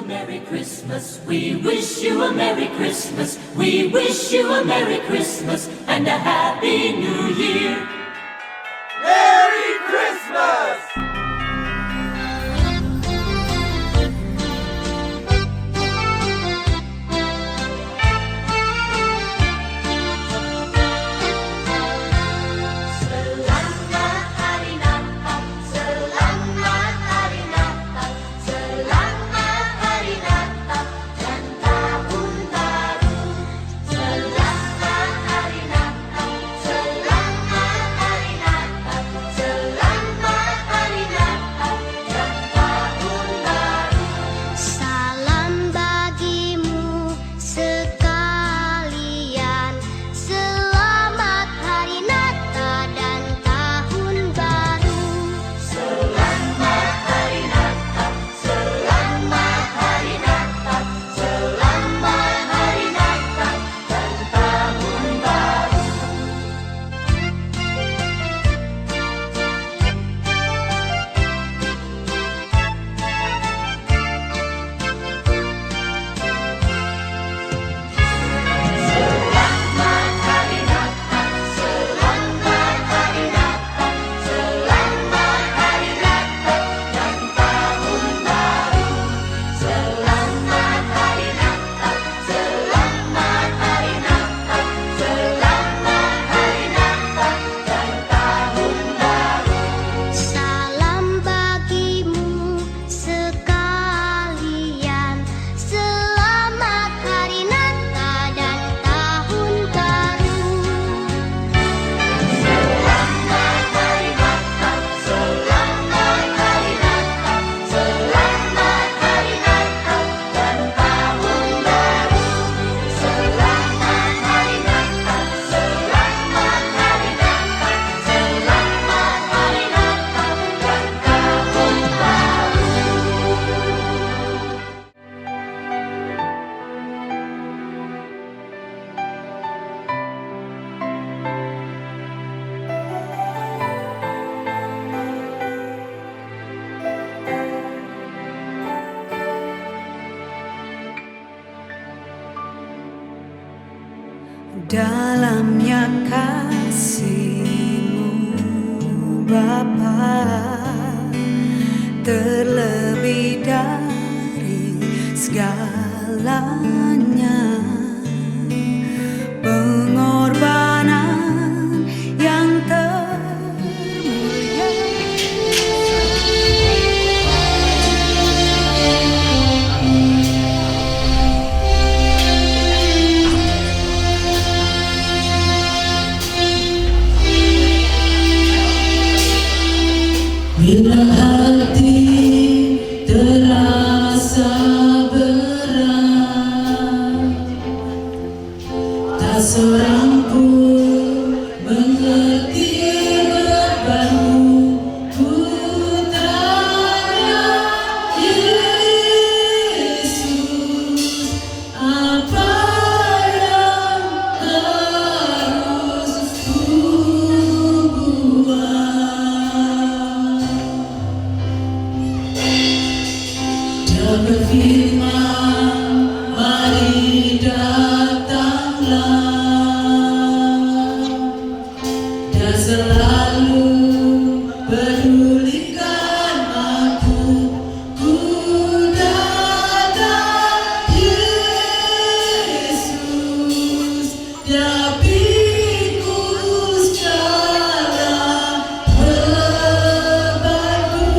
Merry Christmas. We wish you a Merry Christmas. We wish you a Merry Christmas and a Happy New Year. Merry Christmas! Dalamnya kasih-Mu Bapa, terlebih dari segalanya, pengorbanan yang termulia. Bila hati terasa berat, tak seorang pun mengerti bebanmu. Ku tanya Yesus, apa yang harus ku buat? Dia berfirman, mari datanglah. Dia selalu pedulikan aku. Ku datang Yesus, Dia pikul segala bebanku.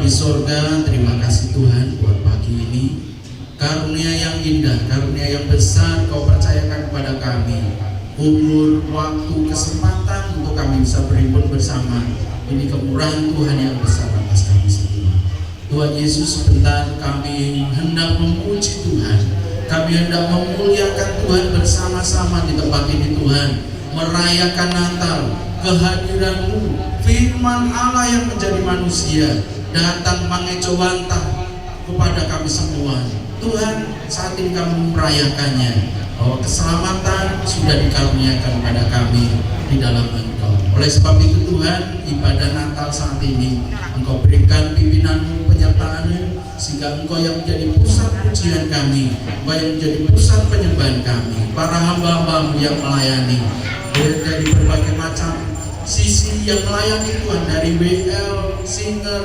Bapa di sorga, terima kasih Tuhan buat pagi ini. Karunia yang indah, karunia yang besar Kau percayakan kepada kami. Umur, waktu, kesempatan untuk kami bisa berhimpun bersama. Ini kemurahan Tuhan yang besar atas kami semua. Tuhan Yesus, sebentar kami hendak memuji Tuhan. Kami hendak memuliakan Tuhan bersama-sama di tempat ini Tuhan. Merayakan Natal, kehadiran-Mu, firman Allah yang menjadi manusia datang mengejawantah kepada kami semua. Tuhan, saat ini kami merayakannya, bahwa keselamatan sudah dikaruniakan kepada kami di dalam Engkau. Oleh sebab itu Tuhan, ibadah Natal saat ini Engkau berikan pimpinan-Mu, penyertaan-Mu, sehingga Engkau yang menjadi pusat pujian kami, Engkau yang menjadi pusat penyembahan kami, para hamba-hamba-Mu yang melayani dari berbagai macam sisi yang melayani Tuhan, dari WL, singer,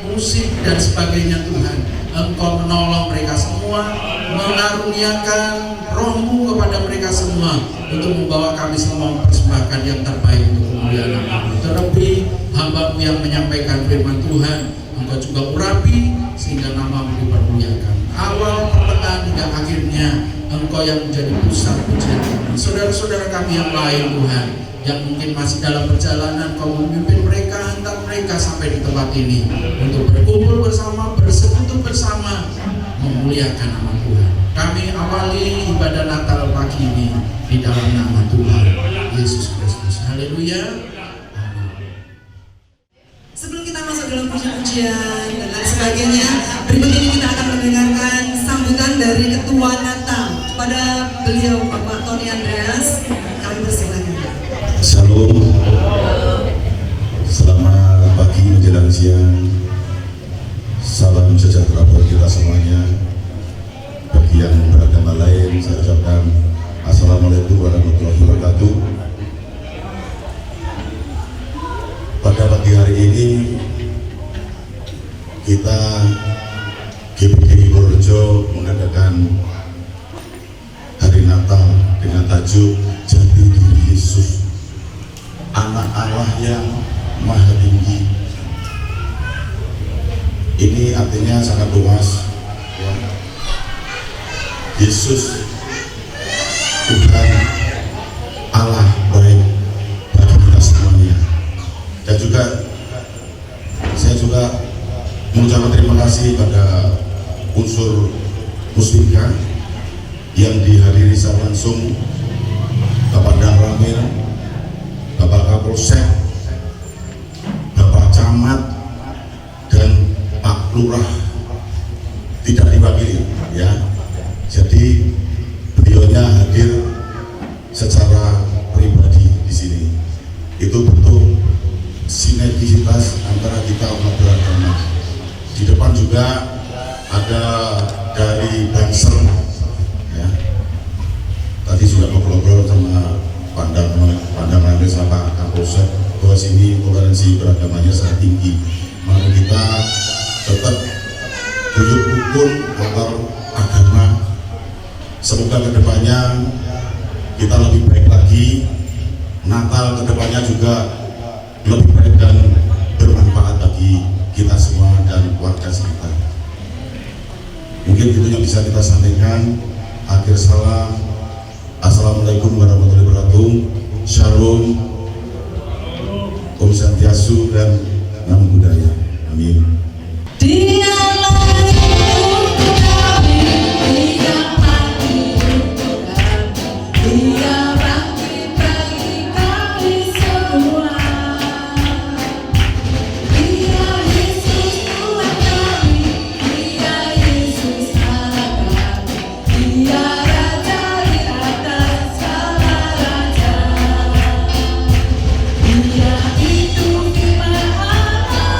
musik dan sebagainya Tuhan. Engkau menolong mereka semua, mengaruniakan Roh-Mu kepada mereka semua untuk membawa kami semua mempersembahkan yang terbaik untuk kemuliaan nama-Mu. Terlebih hamba-Mu yang menyampaikan firman Tuhan, Engkau juga urapi sehingga nama-Mu dipermuliakan. Awal, pertengahan hingga akhirnya Engkau yang menjadi pusat pujian kami. Saudara-saudara kami yang lain Tuhan, yang mungkin masih dalam perjalanan, Kau memimpin mereka, hantar mereka sampai di tempat ini untuk berkumpul bersama, bersekutu bersama, memuliakan nama Tuhan. Kami awali ibadah Natal pagi ini di dalam nama Tuhan Yesus Kristus. Haleluya. Sebelum kita masuk dalam pujian-pujian dan lain sebagainya, berikut ini kita akan mendengarkan sambutan dari Ketua Natal pada beliau Bapak Tony Andreas. Kami persilakan. Shalom, selamat pagi menjelang siang, salam sejahtera buat kita semuanya. Bagi yang beragama lain, saya ucapkan Assalamualaikum warahmatullahi wabarakatuh. Pada pagi hari ini, kita GPDI Purworejo mengadakan hari Natal dengan tajuk Jati Diri Yesus, Anak Allah yang Maha Tinggi. Ini artinya sangat luas ya. Yesus Tuhan Allah baik bagi kita semuanya. Dan juga saya juga mengucapkan terima kasih pada unsur Muslimka yang dihadiri secara langsung Bapak Ramil, Bapak Kapolsek, Bapak Camat, dan Pak Lurah tidak diwakili ya. Jadi beliaunya hadir secara pribadi di sini. Itu bentuk sinergisitas antara kita umat beragama. Di depan juga ada dari Banser ya. Tadi juga ngobrol-ngobrol sama pandangan sama Kapolsek bahwa sini toleransi beragamanya sangat tinggi. Maka kita tetap guyup rukun antar agama. Semoga kedepannya kita lebih baik lagi. Natal kedepannya juga lebih baik dan bermanfaat bagi kita semua dan keluarga sekitar. Mungkin itu yang bisa kita sampaikan. Akhir salam, Assalamualaikum warahmatullahi wabarakatuh. Shalom, Om Swastiastu dan Namo Buddhaya. Amin. Dialah untuk kami, Dia mati untuk kami, Dia bangkit bagi kami semua. Dia Yesus Tuhan kami, Dia Yesus Allah kami, Dia Raja di atas segala raja. Dia itu firman Allah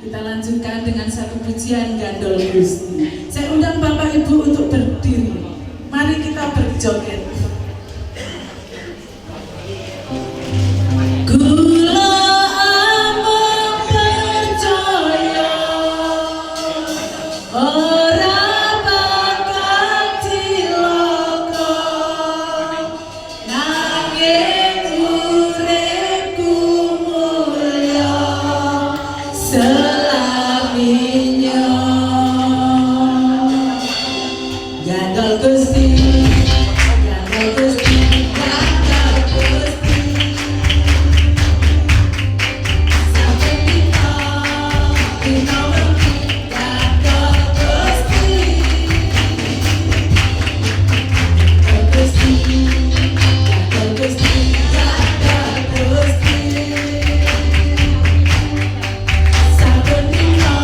Kita lanjutkan dengan satu pujian Gandol Gusti. Saya undang Bapak Ibu untuk berdiri. Mari kita berjoget. Kula amung percaya ora bakal cilaka, nanging uripku mulya selaminya. Gandol Gusti, Gandol Gusti, Gandol Gusti. Sampai kita mengerti Gandol Gusti, Gandol Gusti, Gandol Gusti, Gandol Gusti. Sampai kita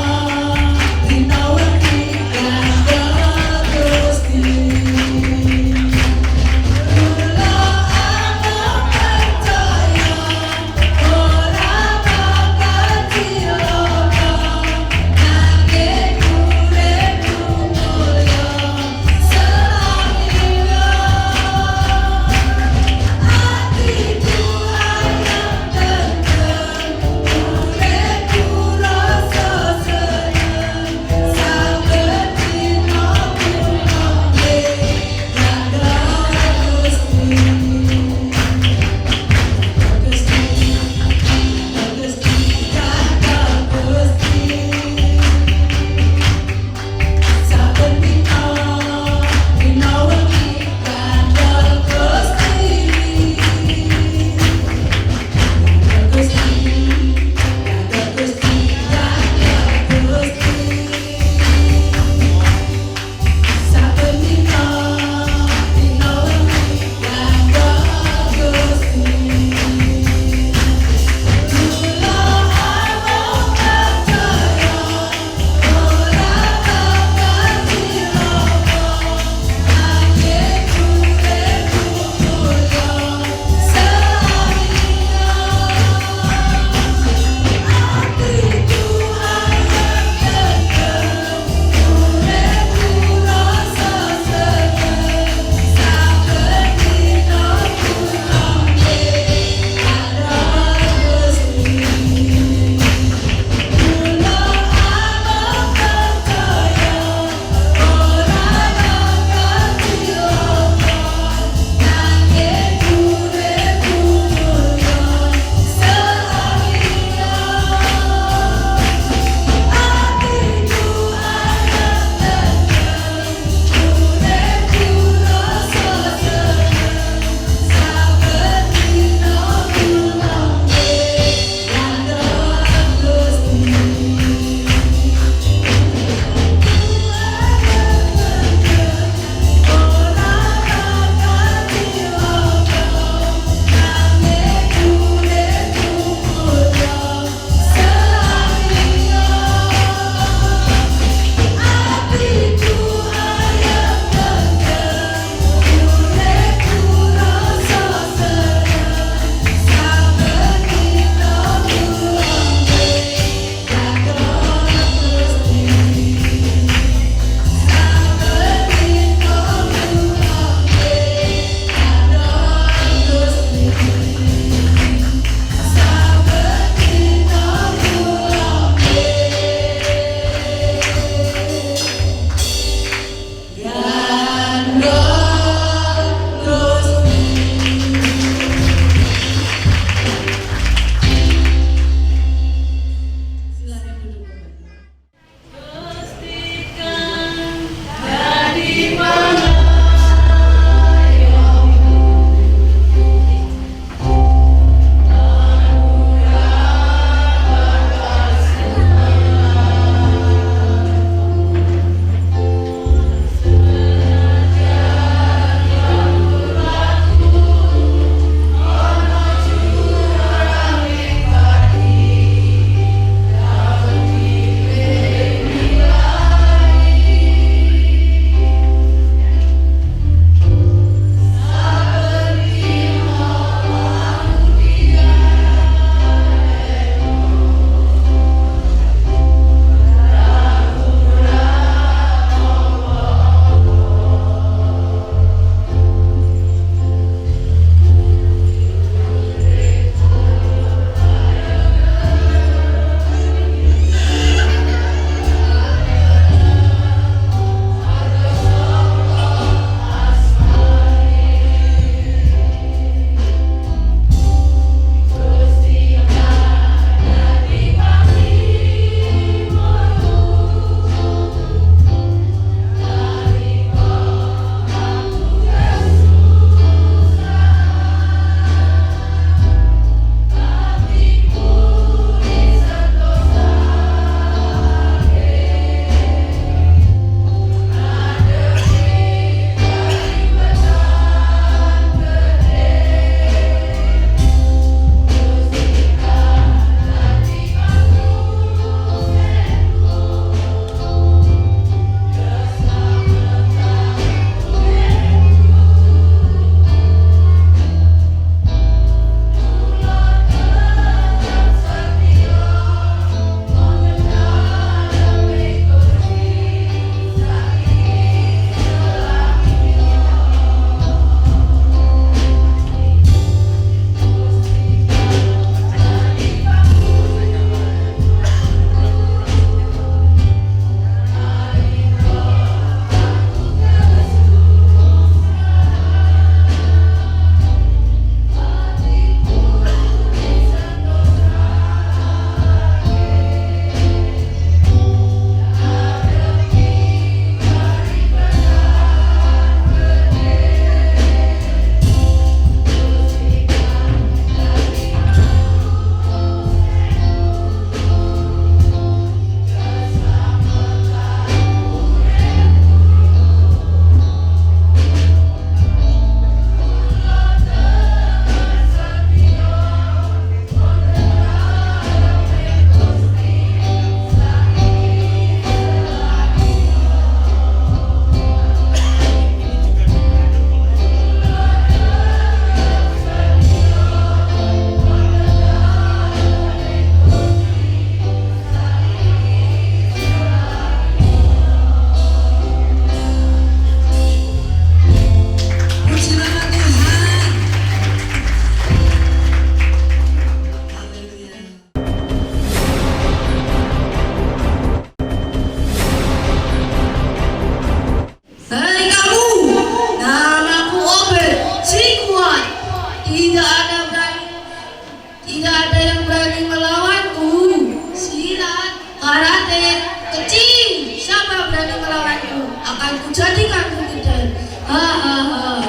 karate, kecil. Siapa berani melawanku? Akan kujadikan gede. Hahaha.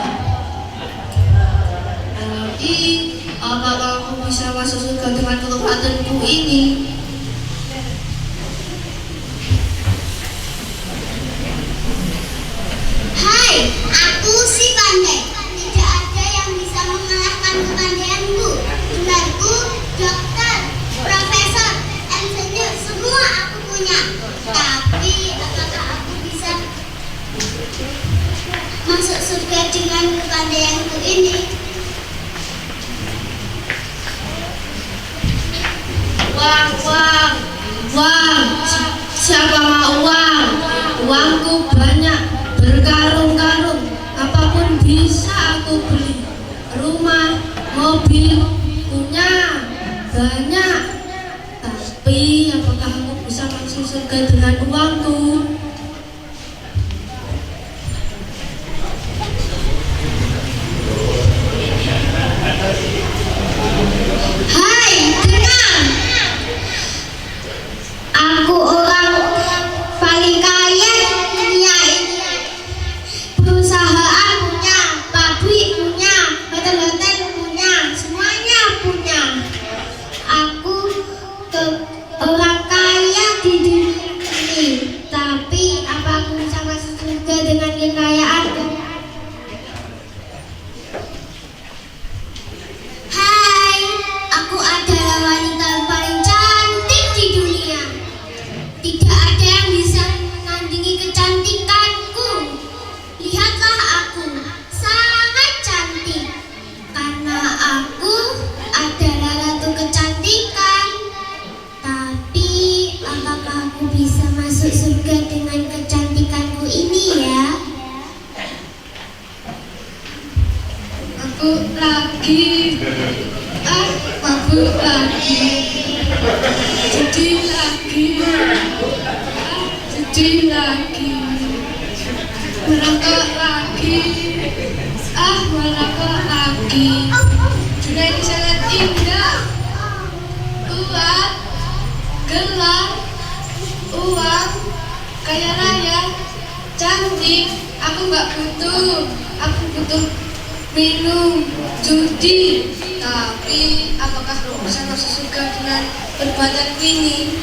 Tapi apakah aku bisa masuk surga dengan kekuatanku ini? Hai, aku si pandai. Tidak ada yang bisa mengalahkan kepandaianku. Gelarku dokter, profesor, insinyur, semua aku punya. Tapi apakah aku bisa masuk surga dengan kepandaianku ini? Uang. Siapa mau uang? Uangku banyak, berkarung-karung. Apapun bisa aku beli. Rumah, mobil, punya banyak. Tapi apakah aku bisa masuk surga dengan uangku? Hai, tenang. Aku orang paling kaya di dunia ini. Perusahaan punya, pabrik punya, hotel-hotel punya, semuanya punya. Aku orang kaya di dunia ini. Tapi apa aku bisa masuk surga dengan kekayaanku? Hai, aku adalah wanita paling cantik di dunia. Tidak ada yang bisa menandingi kecantikanku. Lihatlah aku, sangat cantik. Karena aku adalah ratu kecantikan. Tapi apakah aku bisa masuk surga dengan kecantikanku ini ya? Mabuk lagi, mabuk lagi, sedih lagi, merangkak lagi, merangkak lagi. Dunia ini sangat indah, uang, gelar, uang, kaya raya, cantik. Aku nggak butuh, aku butuh minum, judi. Tapi apakah aku bisa masuk surga dengan perbuatan ini?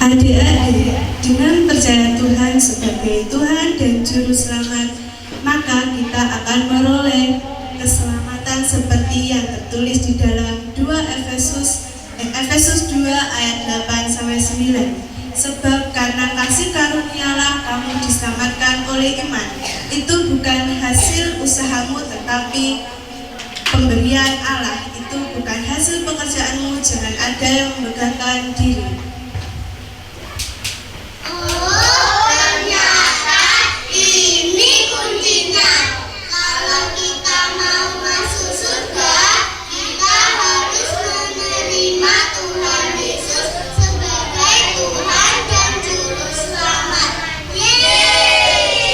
Adik-adik, dengan percaya Tuhan sebagai Tuhan dan Juru Selamat, maka kita akan meroleh keselamatan seperti yang tertulis di dalam Efesus 2 ayat 8-9. Sebab karena kasih karunialah kamu diselamatkan oleh iman. Itu bukan hasil usahamu tetapi pemberian Allah. Itu bukan hasil pekerjaanmu, jangan ada yang membanggakan diri. Oh, ternyata ini kuncinya. Kalau kita mau masuk surga, kita harus menerima Tuhan Yesus sebagai Tuhan dan Juru Selamat. Yeay!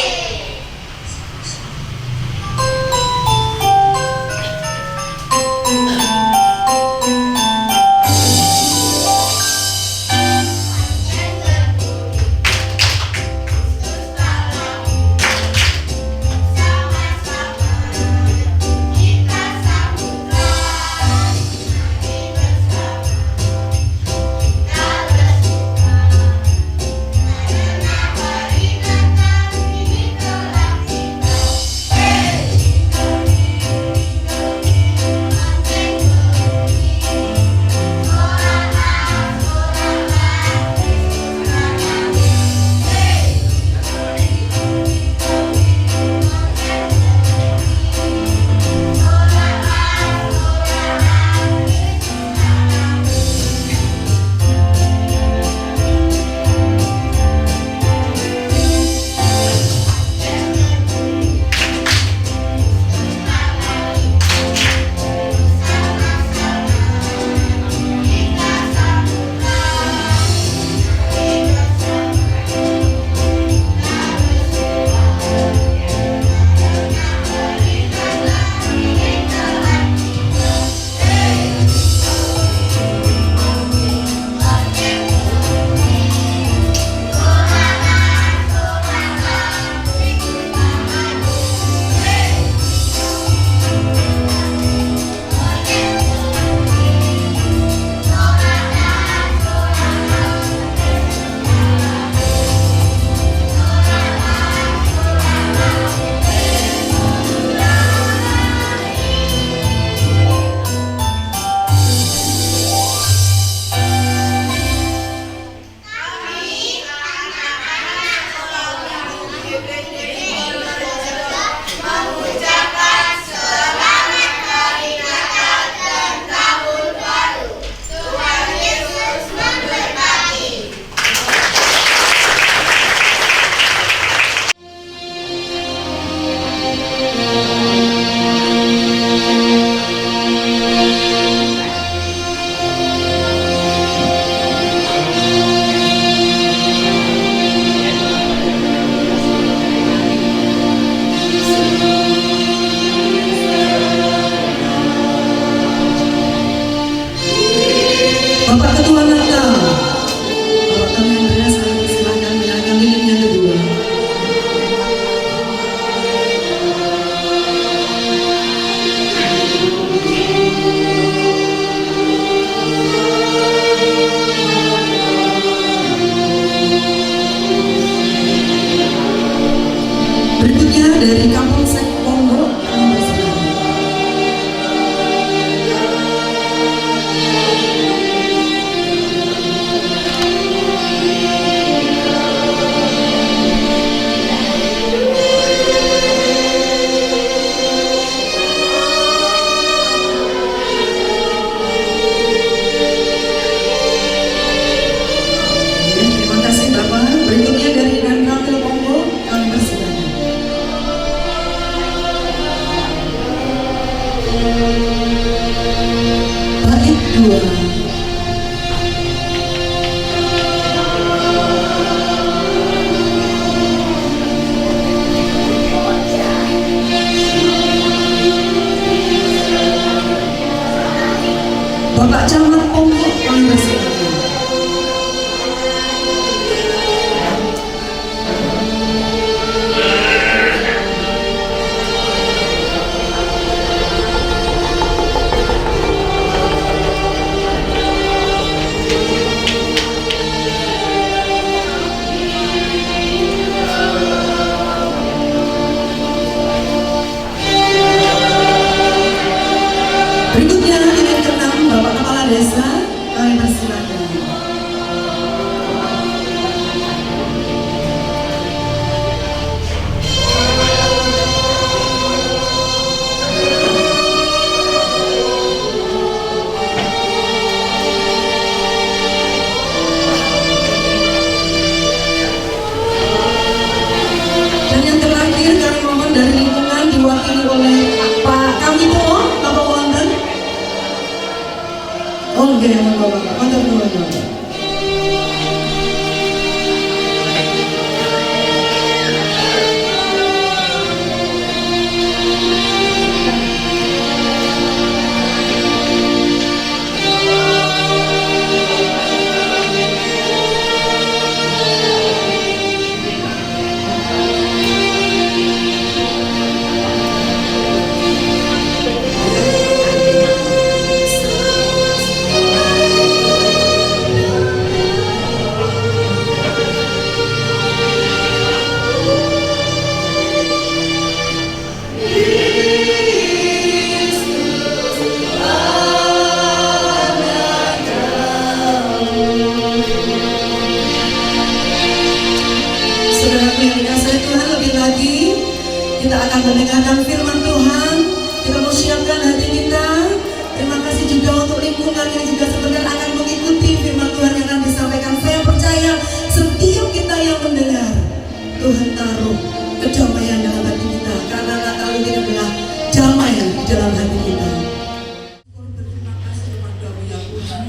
Bait 2. Bapak Camat Pongkok kami bersilakan. Berikutnya ingin ke-6 Bapak Kepala Desa kami persilakan. Dan yang terakhir kami mohon dari lingkungan diwakili oleh Pak Kamito, Bapak Wonten. Oke, Bapak, mantap teman-teman. Saudaraku yang dikasihi Tuhan, lebih lagi kita akan mendengarkan firman Tuhan. Kita mau siapkan hati kita. Terima kasih juga untuk lingkungan yang juga sebentar akan mengikuti firman Tuhan yang akan disampaikan. Saya percaya setiap kita yang mendengar, Tuhan taruh kedamaian dalam hati kita, karena Natal ini adalah damai di dalam hati kita. Berterima kasih kepada-Mu ya Tuhan,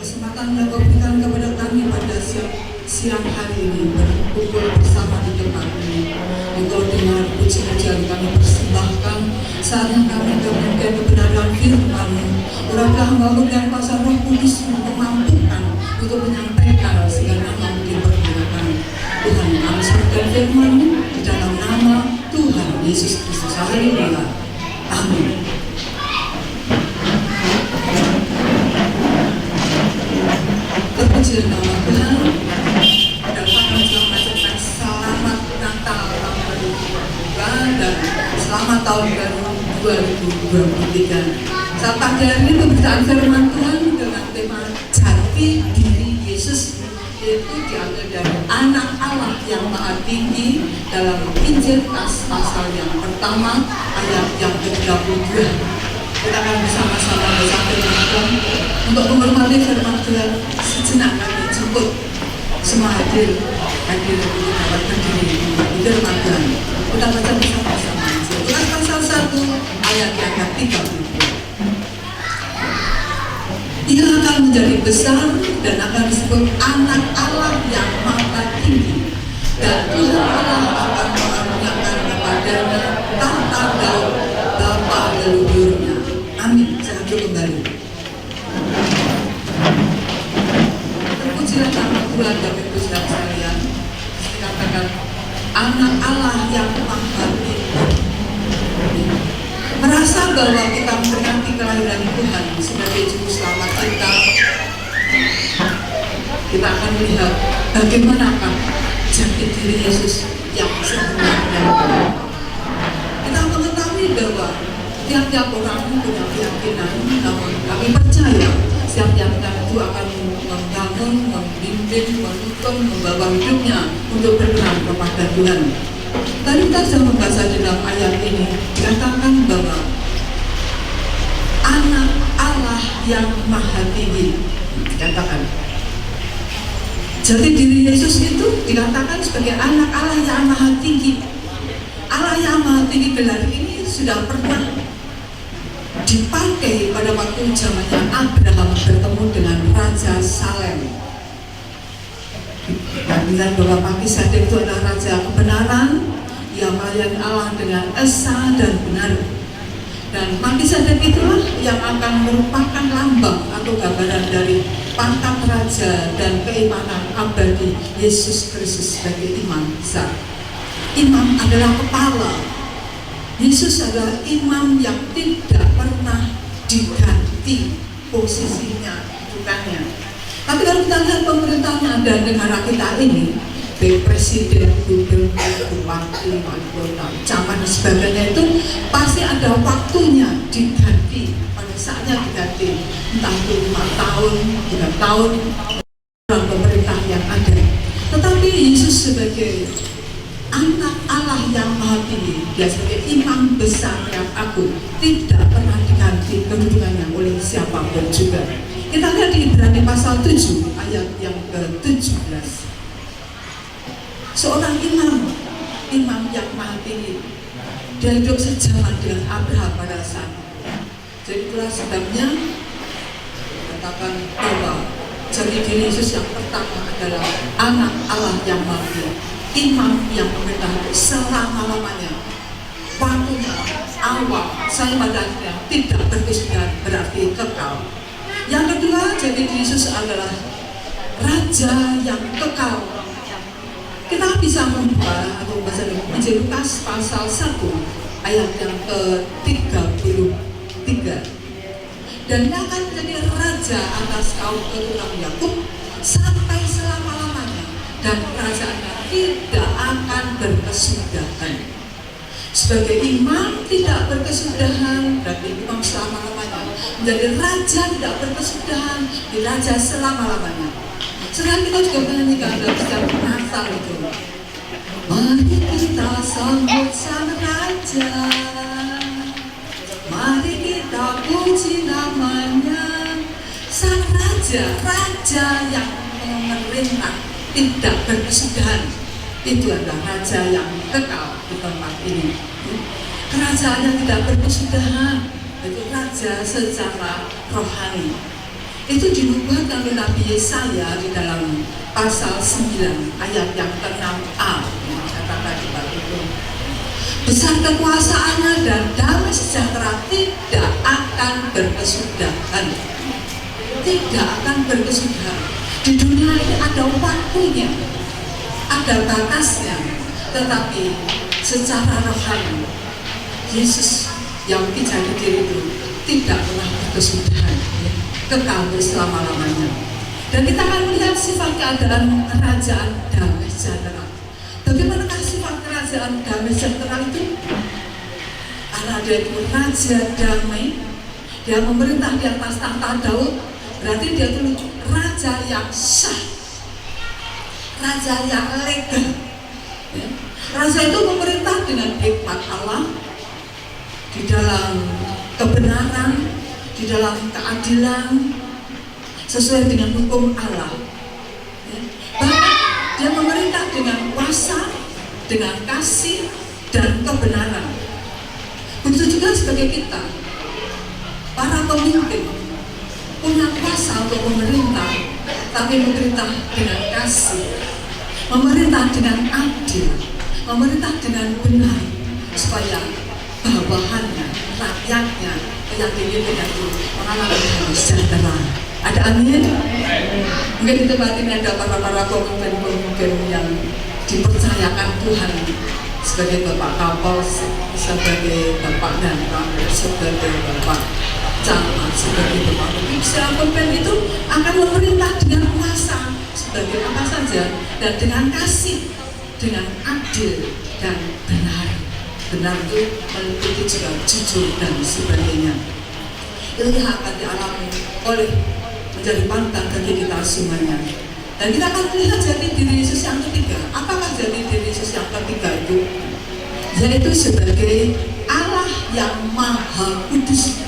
kesempatan yang Kau berikan kepada kami pada siang hari ini berkumpul bersama di tempat ini. Engkau dengar puji-pujian kami persembahkan, saatnya kami kemudian kebenaran firman-Mu. Uranglah hamba-Mu dan kuasa Roh Kudus untuk mampukan untuk menyampaikan segala nama dipergunakan. Tuhan, kami serahkan firman-Mu di dalam nama Tuhan Yesus Kristus. Haleluya. Amin. Terpuji nama Tuhan. Selamat Natal tahun baru dan selamat tahun baru 2023. Saat pagi hari ini pemberitaan firman Tuhan dengan tema jati diri Yesus, yaitu diambil dari Anak Allah yang Maha Tinggi dalam Injil pasal yang pertama ayat yang ke-32. Kita akan bersama-sama baca firman Tuhan. Untuk menghormati firman Tuhan, sejenak kami cukup semua hadir untuk dapat berdiri di firman Tuhan. Kita baca bersama-sama. Lukas pasal 1 ayat yang ke-32. Ia akan menjadi besar dan akan disebut Anak Allah yang Maha Tinggi, dan Tuhan Allah akan mengaruniakan kepadanya tahta Daud bapa leluhurnya. Amin. Saya kembali. Terpujilah nama Tuhan Bapak Ibu Saudara sekalian. Dikatakan Anak Allah yang Maha Tinggi. Merasa bahwa kita memperingati kelahiran Tuhan sebagai juru selamat kita akan melihat bagaimanakah jati diri Yesus yang sebenarnya. Kita mengetahui bahwa tiap-tiap orang punya keyakinan, namun kami percaya setiap keyakinan itu akan membangun, membimbing, menuntun, membawa hidupnya untuk berkenan kepada Tuhan. Tadi kita sudah membaca dalam ayat ini, dikatakan bahwa Anak Allah yang Maha Tinggi, dikatakan jati diri Yesus itu dikatakan sebagai Anak Allah yang Maha Tinggi. Allah yang Maha Tinggi gelar ini sudah pernah dipakai pada waktu zamannya Abraham bertemu dengan Raja Salem. Dan dengan bahwa Melkisedek itu adalah raja kebenaran, ia melayani Allah dengan esa dan benar. Dan Melkisedek itulah yang akan merupakan lambang atau gambaran dari pangkat raja dan keimanan abadi Yesus Kristus sebagai imam besar. Imam adalah kepala. Yesus adalah imam yang tidak pernah diganti posisinya, bukannya. Tapi kalau kita lihat pemerintahnya dan negara kita ini, baik presiden, gubernur, bupati, wali kota, camat dan sebagainya, itu pasti ada waktunya diganti, pada saatnya diganti, entah itu 5 tahun, 3 tahun dalam pemerintah yang ada. Tetapi Yesus sebagai anak Allah yang maha tinggi, dia sebagai imam besar yang agung, tidak pernah diganti kedudukannya oleh siapapun juga. Kita lihat di Ibrani pasal 7 ayat yang ke-17. Seorang imam yang maha tinggi, dia hidup sejaman dengan Abraham pada saat itu. Jadi itulah sebabnya katakan bahwa jadi diri Yesus yang pertama adalah anak Allah yang maha tinggi, imam yang memerintah selama-lamanya. Waktunya awal saya pada akhirnya tidak berkesudahan, berarti kekal. Yang kedua, jadi Yesus adalah raja yang kekal. Kita bisa membuka atau membaca Injil Lukas pasal 1 ayat yang ke-33. Dan dia akan menjadi raja atas kaum keturunan Yakub sampai selama-lamanya, dan kerajaannya tidak akan berkesudahan. Sebagai imam tidak berkesudahan, berarti imam selama-lamanya. Menjadi raja tidak berkesudahan, di raja selama-lamanya. Sekarang kita juga menyanyikan dalam setiap Natal itu, mari kita sambut sang raja, mari kita puji namanya. Sang raja, raja yang memerintah tidak berkesudahan, itu adalah raja yang kekal di tempat ini. Kerajaan yang tidak berkesudahan, itu raja secara rohani. Itu dinubuatkan oleh Nabi Yesaya di dalam pasal 9 ayat yang ke-6a. Katakan itu, besar kekuasaannya dan damai sejahtera tidak akan berkesudahan. Tidak akan berkesudahan. Di dunia ini ada waktunya, ada batasnya, tetapi secara rohani Yesus yang dijadi diri itu tidak pernah berkesudahan, ya, kekal selama-lamanya. Dan kita akan melihat sifat keadaan kerajaan damai sejahtera. Bagaimanakah sifat kerajaan damai sejahtera itu? Karena dia itu raja damai, dia memerintah di atas tahta Daud, berarti dia itu raja yang sah, raja yang legal, ya. Raja itu memerintah dengan hikmat Allah, di dalam kebenaran, di dalam keadilan, sesuai dengan hukum Allah, ya. Bahkan dia memerintah dengan kuasa, dengan kasih dan kebenaran. Begitu juga sebagai kita, para pemimpin punya kuasa untuk memerintah, tapi memerintah dengan kasih, memerintah dengan adil, memerintah dengan benar, supaya bawahannya, rakyatnya, yang dipilih itu mengalami damai sejahtera. Ada amin? Mungkin di tempat ini ada para pemimpin yang dipercayakan Tuhan sebagai Bapak Kapolsek, sebagai Bapak Danram, sebagai Bapak Camat, sebagai Bapak pemimpin itu akan memerintah dengan kuasa sebagai apa saja, dan dengan kasih, dengan adil dan benar. Benar itu meliputi juga jujur dan sebagainya. Itu yang akan dialami oleh menjadi panutan bagi kita semuanya. Dan kita akan melihat jadi diri Yesus yang ketiga. Apakah jadi diri Yesus yang ketiga itu? Yaitu sebagai Allah yang Maha Kudus.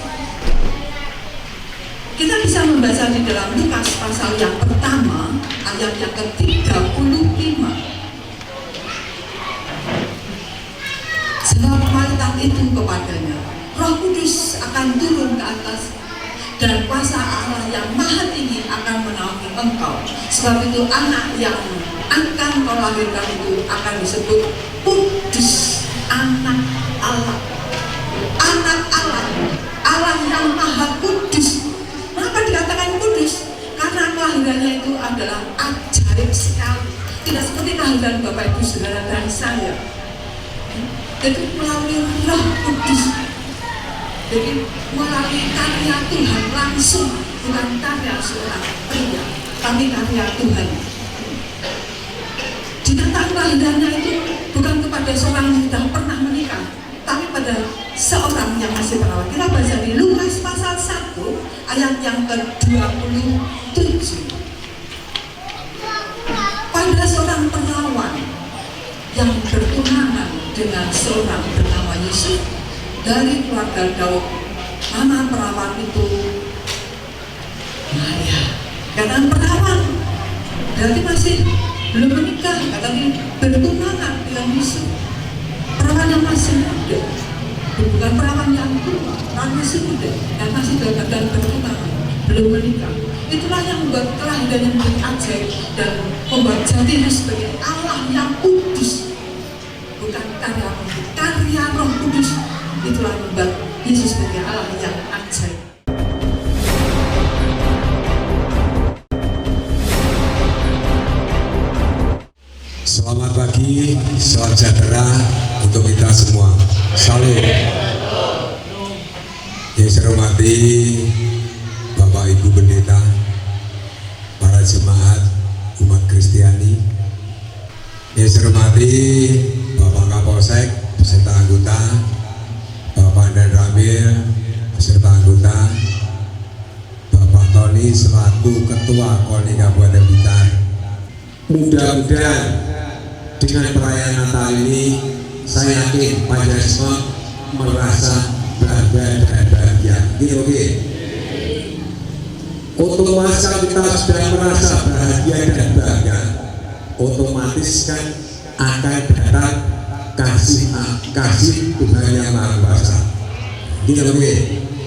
Kita bisa membaca di dalam Lukas pasal yang pertama ayat yang ke-35. Sebab malaikat itu kepadanya, Roh Kudus akan turun ke atas, dan kuasa Allah yang maha tinggi akan menaungi engkau. Sebab itu anak yang akan kau lahirkan itu akan disebut kudus, anak Allah. Anak Allah, Allah yang maha kudus. Mengapa dikatakan kudus? Karena kelahirannya itu adalah ajaib sekali. Tidak seperti kelahiran Bapak Ibu Saudara dan saya. Itu melalui Roh Kudus. Jadi melalui karya Tuhan langsung, bukan karya seorang pria, tapi karya Tuhan. Ditantang kelahirannya itu bukan kepada seorang yang sudah pernah menikah, tapi pada seorang yang masih perawan. Kita baca di Lukas pasal 1 ayat yang ke-27. Pada seorang perawan yang bertunangan dengan seorang bernama Yusuf dari keluarga Daud. Nama perawan itu Maria. Karena perawan berarti masih belum menikah, katanya bertunangan dengan Yusuf. Perawan yang masih muda, bukan perawan yang tua, perawan masih muda dan masih dalam keadaan bertunangan, belum menikah. Itulah yang membuat kelahiran yang menjadi ajaib dan membuat jadinya sebagai Allah yang kudus, bukan karya Roh Kudus. Itulah membuat Yesus sebagai Allah yang ajaib. Selamat pagi, salam sejahtera untuk kita semua. Salam. Yang saya hormati Bapak Ibu Pendeta, para jemaat umat Kristiani. Yang saya hormati Bapak Kapolsek beserta anggota, Bapak Dan Ramil beserta anggota, Bapak Tony selaku Ketua KONI Kabupaten Blitar. Mudah-mudahan dengan perayaan Natal ini, saya yakin panjenengan semua merasa bangga dan bahagia. Gitu, oke? Otomatis kita sudah merasa bahagia dan bangga, otomatis kan akan datang kasih Tuhan yang Maha Kuasa. Gitu, oke?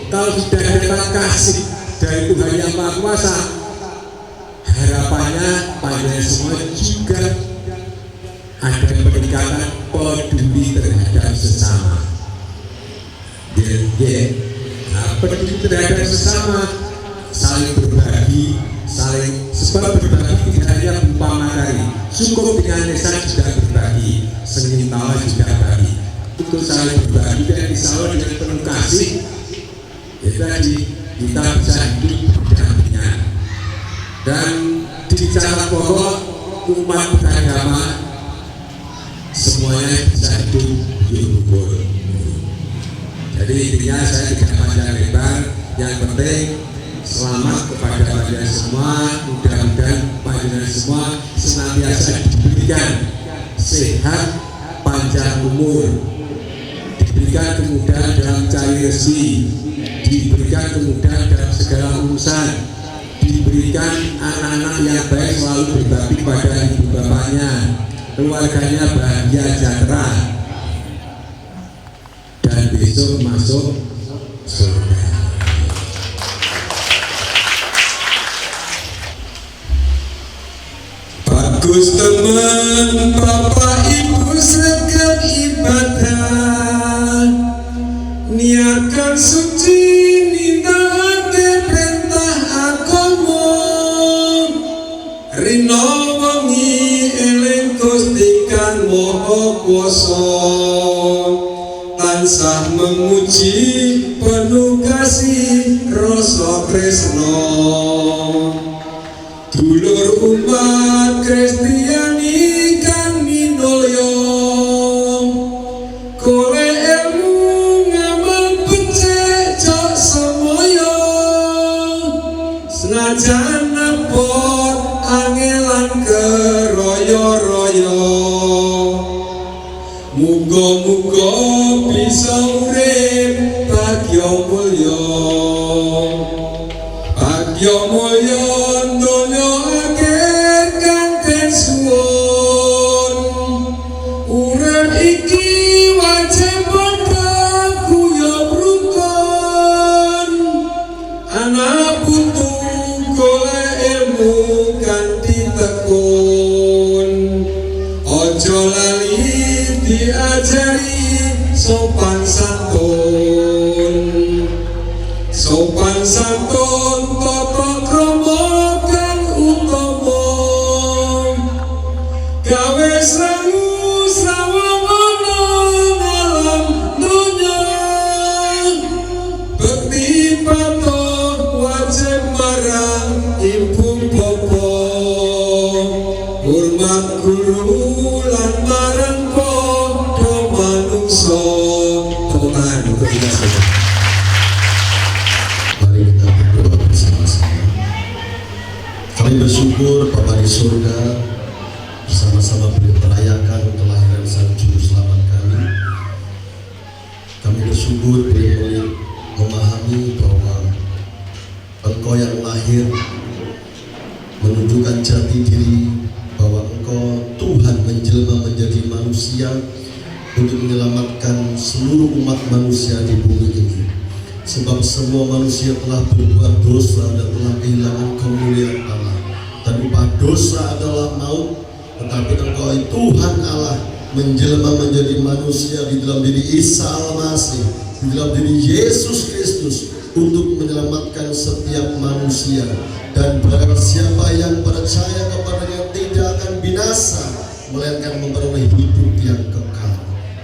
Kalau sudah datang kasih dari Tuhan yang Maha Kuasa, harapannya panjenengan semua juga ada peningkatan peduli terhadap sesama. Peduli terhadap sesama, saling berbagi, sebab berbagi tidak hanya berupa materi. Cukup dengan lisan juga berbagi, senyum tawa juga berbagi. Untuk saling berbagi dan disawal dengan penuh kasih, jadi kita bisa hidup berdampingan. Dan di cara pokok umat beragama semuanya bisa hidup rukun. Jadi intinya saya tidak panjang lebar, yang penting selamat kepada panjenengan semua. Mudah-mudahan panjenengan semua senantiasa diberikan sehat, panjang umur, diberikan kemudahan dalam cari rezeki, diberikan kemudahan dalam segala urusan, diberikan anak-anak yang baik selalu berbakti pada ibu bapaknya, keluarganya bahagia sejahtera, dan besok masuk surga. Bagus teman, Bapak Ibu sekalian ibadah, niatkan suci nindakake perintah agama, rino wengi eling Gusti Kang Maha Kuwasa, tansah memuji penuh kasih rasa tresna. Dulur umat Kristiani kang minulya, kowe ilmu ngamal becik cok semoyo, senajan nepot angelan keroyo-royo, muga-muga bisa urip bagya mulya, bagya mulya donya akhir kanthi suwun. Urip iki wajib padha guyub rukun, sopan santun tata krama kang utama gawe sangu sawangana alam dunya bekti patuh wajib marang ibu bapa hormat guru lan marang padha manungsa. Tepuk tangan untuk kita semua. Mari kita berdoa bersama-sama. Kami bersyukur Bapa di surga, bersama-sama merayakan kelahiran Sang Juru Selamat kami. Kami bersyukur boleh memahami bahwa Engkau yang lahir menunjukkan jati diri bahwa Engkau Tuhan menjelma menjadi manusia untuk menyelamatkan seluruh umat manusia di bumi ini. Sebab semua manusia telah berbuat dosa dan telah kehilangan kemuliaan Allah. Dan upah dosa adalah maut, tetapi Engkau Tuhan Allah menjelma menjadi manusia di dalam diri Isa Al-Masih, di dalam diri Yesus Kristus untuk menyelamatkan setiap manusia. Dan barang siapa yang percaya kepadanya tidak akan binasa, melainkan memperoleh hidup yang kekal.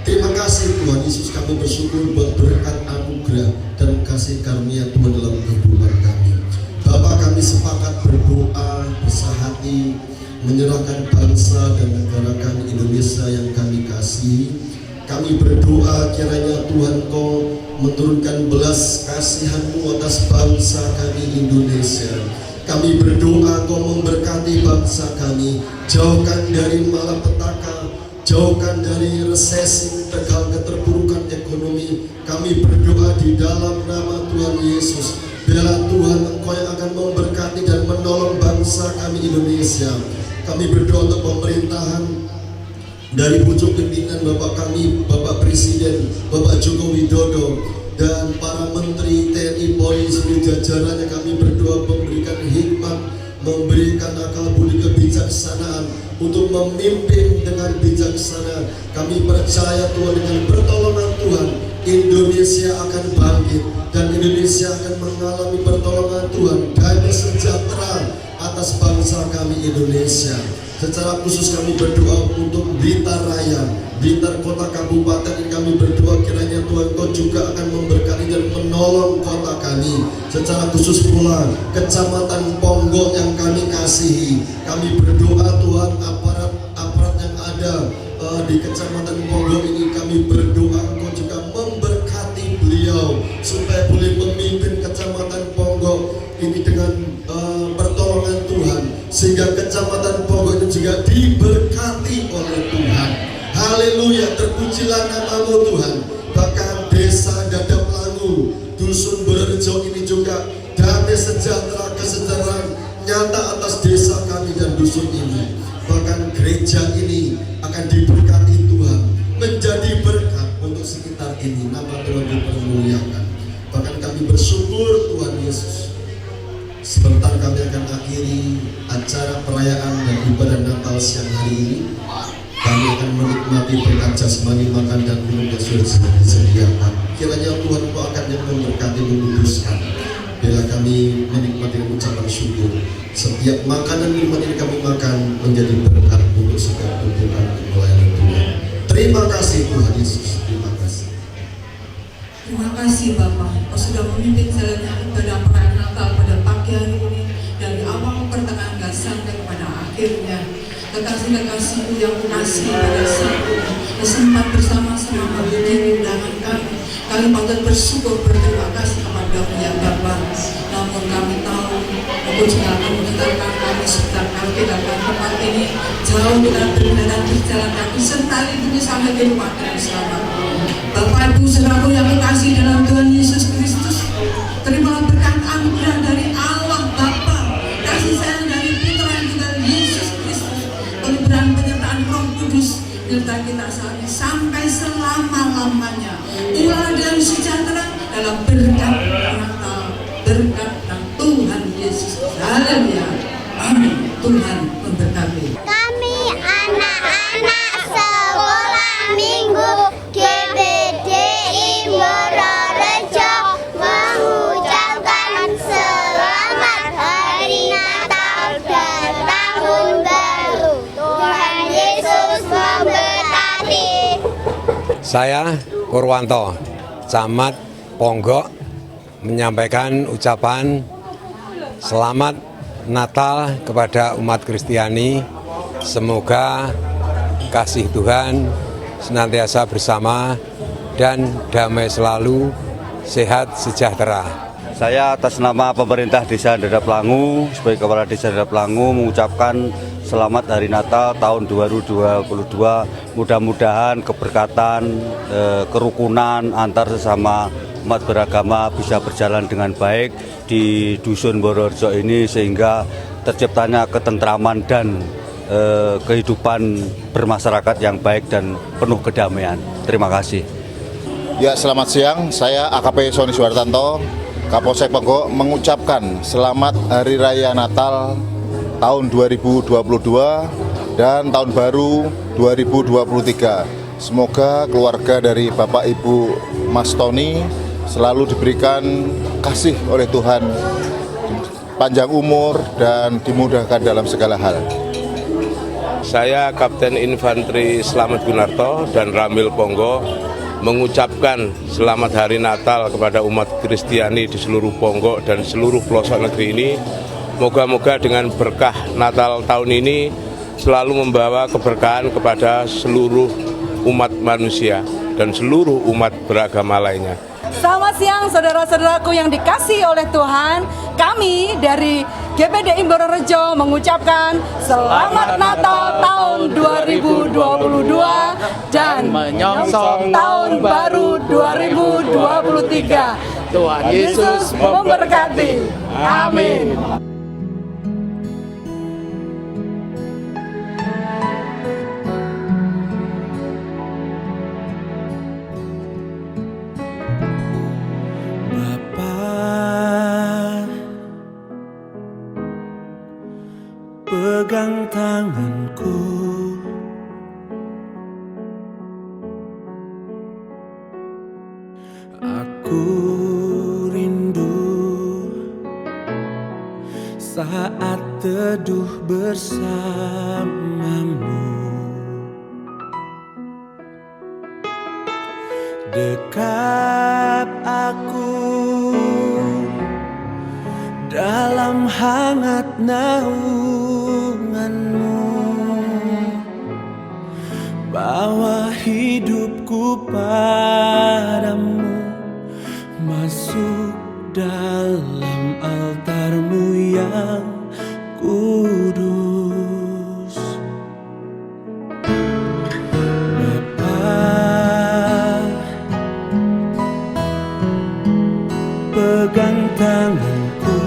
Terima kasih Tuhan Yesus, kami bersyukur buat berkat anugerah dan kasih karunia Tuhan dalam kehidupan kami. Bapa, kami sepakat berdoa bersahati menyerahkan bangsa dan negara kami Indonesia yang kami kasihi. Kami berdoa kiranya Tuhan Kau menurunkan belas kasihan-Mu atas bangsa kami Indonesia. Kami berdoa Kau memberkati bangsa kami, jauhkan dari malapetaka, jauhkan dari resesi, tegal keterpurukan ekonomi. Kami berdoa di dalam nama Tuhan Yesus, biarlah Tuhan Engkau yang akan memberkati dan menolong bangsa kami Indonesia. Kami berdoa untuk pemerintahan dari pucuk pimpinan Bapak kami, Bapak Presiden, Bapak Joko Widodo, dan para menteri TNI, Polri, seluruh jajarannya. Kami berdoa memberikan hikmat, memberikan akal budi kebijaksanaan untuk memimpin dengan bijaksana. Kami percaya Tuhan, dengan pertolongan Tuhan Indonesia akan bangkit dan Indonesia akan mengalami pertolongan Tuhan, damai sejahtera atas bangsa kami Indonesia. Secara khusus kami berdoa untuk Blitar Raya, Blitar Kota Kabupaten ini. Kami berdoa kiranya Tuhan Kau juga akan memberkati dan menolong kota kami. Secara khusus pula Kecamatan Ponggok yang kami kasihi, kami berdoa Tuhan aparat yang ada di Kecamatan Ponggok ini, kami berdoa Engkau juga memberkati beliau supaya boleh memimpin Kecamatan Ponggok ini dengan pertolongan Tuhan, sehingga Kecamatan Ponggok itu juga diberkati oleh Tuhan. Haleluya, terpujilah nama-Mu Tuhan. Bahkan desa Dadap Langu, Dusun Borerejo ini juga damai sejahtera, kesejahteraan nyata atas desa kami dan dusun ini. Bahkan gereja ini akan diberkati Tuhan, menjadi berkat untuk sekitar ini. Nama Tuhan dipermuliakan. Bahkan kami bersyukur Tuhan Yesus, sebentar kami akan akhiri acara perayaan dan ibadah Natal siang hari ini. Kami akan menikmati berkat jasmani, makan dan minum yang sudah disediakan. Kiranya Tuhan Kau akan yang memberkati, menguduskan. Bila kami menikmati ucapan syukur, setiap makanan minuman ini kami makan menjadi berkat untuk segala tujuan pelayanan Tuhan. Terima kasih Tuhan Yesus, terima kasih. Terima kasih Bapak, Kau sudah memimpin jalannya ibadah perayaan Natal pada pagi hari ini, dari awal pertengahan dan sampai kepada akhirnya. Kekasih-kekasih-Mu yang Kukasihi pada saat ini sempat bersama-sama menghadiri undangan kami. Kami patut bersyukur, berterima kasih kepada-Mu ya Bapa. Namun kami tahu Engkau juga akan mengantarkan kami sebentar kami datang tempat ini jauh dengan berjalan berjalan kaki serta lindungi sampai ke rumah dengan selamat. Bapak Ibu saudaraku yang kekasih dalam Tuhan Yesus Kristus, terimalah berkat anugerah dari Allah Bapa, kasih sayang dari Putra yang juga Yesus Kristus, peliburan penyertaan Roh Kudus serta kita saat ini sampai selama-lamanya. Inilah dan sejahtera dalam berkat Natal, berkat Tuhan Yesus. Haleluya. Amin. Tuhan memberkati. Kami anak-anak sekolah minggu GBDI Borerejo mengucap Saya Purwanto, Camat Ponggok, menyampaikan ucapan selamat Natal kepada umat Kristiani. Semoga kasih Tuhan senantiasa bersama dan damai selalu, sehat sejahtera. Saya atas nama pemerintah Desa Dadaplangu sebagai Kepala Desa Dadaplangu mengucapkan selamat Hari Natal tahun 2022. Mudah-mudahan keberkatan, kerukunan antar sesama umat beragama bisa berjalan dengan baik di Dusun Bororejo ini sehingga terciptanya ketentraman dan kehidupan bermasyarakat yang baik dan penuh kedamaian. Terima kasih. Ya, selamat siang. Saya AKP Sony Suhartanto, Kapolsek Ponggok, mengucapkan selamat Hari Raya Natal tahun 2022 dan tahun baru 2023. Semoga keluarga dari Bapak Ibu Mas Tony selalu diberikan kasih oleh Tuhan, panjang umur dan dimudahkan dalam segala hal. Saya Kapten Infanteri Slamet Gunarto dan Ramil Ponggok mengucapkan selamat Hari Natal kepada umat Kristiani di seluruh Ponggok dan seluruh pelosok negeri ini. Moga-moga dengan berkah Natal tahun ini selalu membawa keberkahan kepada seluruh umat manusia dan seluruh umat beragama lainnya. Selamat siang saudara-saudaraku yang dikasihi oleh Tuhan. Kami dari GPDI Bororejo mengucapkan Selamat Natal tahun 2022 dan menyongsong tahun baru 2023. Tuhan Yesus memberkati. Amin. Pegang tanganku, aku rindu saat teduh bersamamu, dekat aku dalam hangat naunganmu, bawa hidupku padamu, masuk dalam altarmu yang kudus. Bapa, pegang tanganku,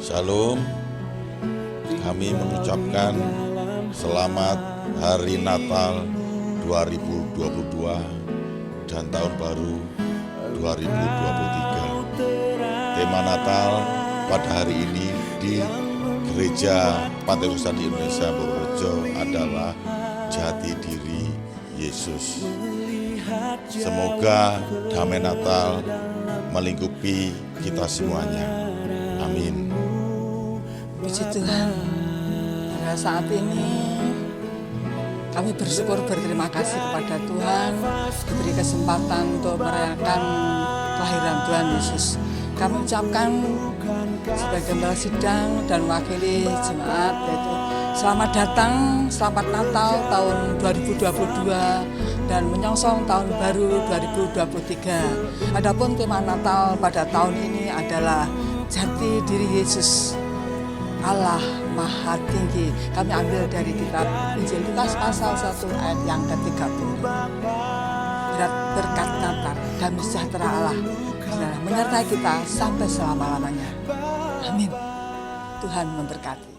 Shalom, kami mengucapkan selamat Hari Natal 2022 dan Tahun Baru 2023. Tema Natal pada hari ini di Gereja Pantai Usaha di Indonesia Bororejo adalah Jati Diri Yesus. Semoga damai Natal melingkupi kita semuanya. Amin. Puji Tuhan, pada saat ini kami bersyukur berterima kasih kepada Tuhan diberi kesempatan untuk merayakan kelahiran Tuhan Yesus. Kami ucapkan sebagai gembala sidang dan wakili jemaat yaitu selamat datang, selamat Natal tahun 2022 dan menyongsong tahun baru 2023. Adapun tema Natal pada tahun ini adalah Jati Diri Yesus, Allah Maha Tinggi. Kami ambil dari kitab Injil Lukas pasal 1 ayat yang ke-30. Berkat Natal, damai sejahtera Allah menyertai kita sampai selama-lamanya. Amin. Tuhan memberkati.